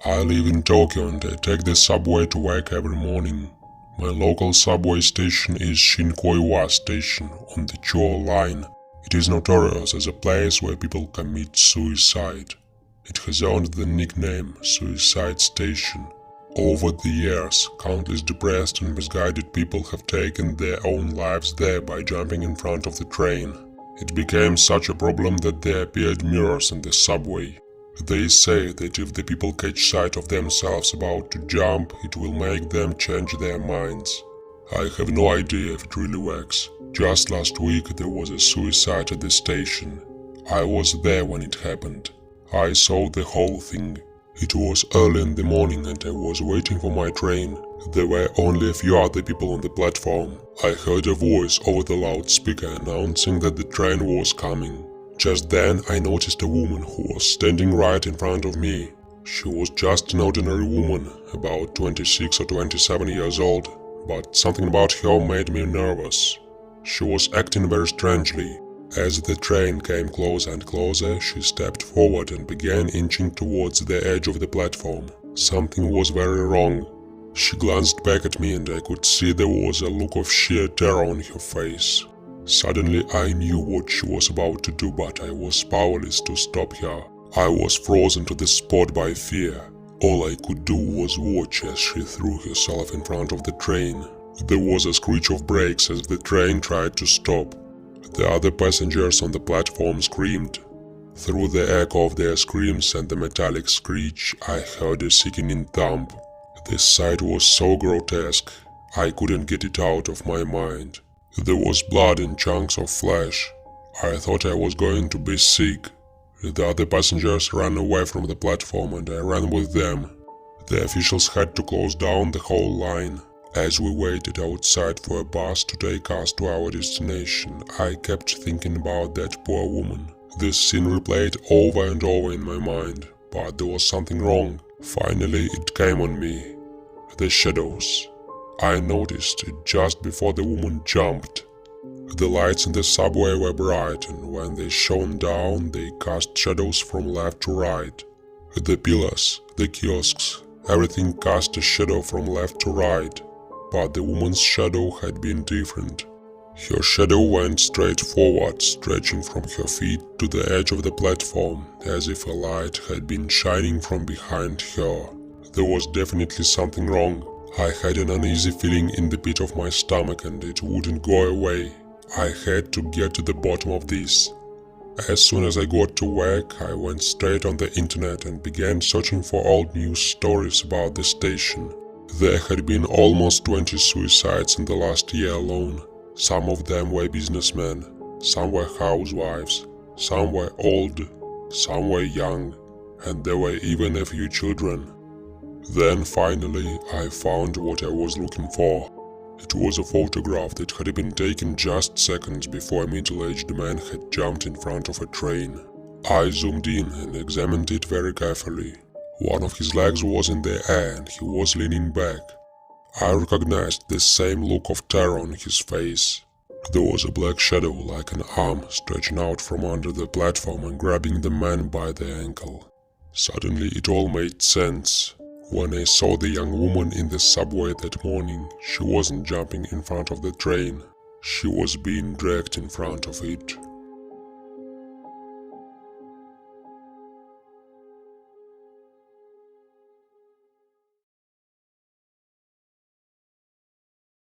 I live in Tokyo and I take the subway to work every morning. My local subway station is Shinkoiwa Station on the Chuo line. It is notorious as a place where people commit suicide. It has earned the nickname Suicide Station. Over the years, countless depressed and misguided people have taken their own lives there by jumping in front of the train. It became such a problem that there appeared mirrors in the subway. They say that if the people catch sight of themselves about to jump, it will make them change their minds. I have no idea if it really works. Just last week there was a suicide at the station. I was there when it happened. I saw the whole thing. It was early in the morning and I was waiting for my train. There were only a few other people on the platform. I heard a voice over the loudspeaker announcing that the train was coming. Just then I noticed a woman who was standing right in front of me. She was just an ordinary woman, about 26 or 27 years old, but something about her made me nervous. She was acting very strangely. As the train came closer and closer, she stepped forward and began inching towards the edge of the platform. Something was very wrong. She glanced back at me and I could see there was a look of sheer terror on her face. Suddenly I knew what she was about to do, but I was powerless to stop her. I was frozen to the spot by fear. All I could do was watch as she threw herself in front of the train. There was a screech of brakes as the train tried to stop. The other passengers on the platform screamed. Through the echo of their screams and the metallic screech, I heard a sickening thump. This sight was so grotesque, I couldn't get it out of my mind. There was blood and chunks of flesh. I thought I was going to be sick. The other passengers ran away from the platform and I ran with them. The officials had to close down the whole line. As we waited outside for a bus to take us to our destination, I kept thinking about that poor woman. This scene replayed over and over in my mind, but there was something wrong. Finally, it came on me. The shadows. I noticed it just before the woman jumped. The lights in the subway were bright, and when they shone down, they cast shadows from left to right. The pillars, the kiosks, everything cast a shadow from left to right. But the woman's shadow had been different. Her shadow went straight forward, stretching from her feet to the edge of the platform, as if a light had been shining from behind her. There was definitely something wrong. I had an uneasy feeling in the pit of my stomach and it wouldn't go away. I had to get to the bottom of this. As soon as I got to work, I went straight on the internet and began searching for old news stories about the station. There had been almost 20 suicides in the last year alone. Some of them were businessmen, some were housewives, some were old, some were young, and there were even a few children. Then finally I found what I was looking for. It was a photograph that had been taken just seconds before a middle-aged man had jumped in front of a train. I zoomed in and examined it very carefully. One of his legs was in the air and he was leaning back. I recognized the same look of terror on his face. There was a black shadow like an arm stretching out from under the platform and grabbing the man by the ankle. Suddenly it all made sense. When I saw the young woman in the subway that morning, she wasn't jumping in front of the train. She was being dragged in front of it.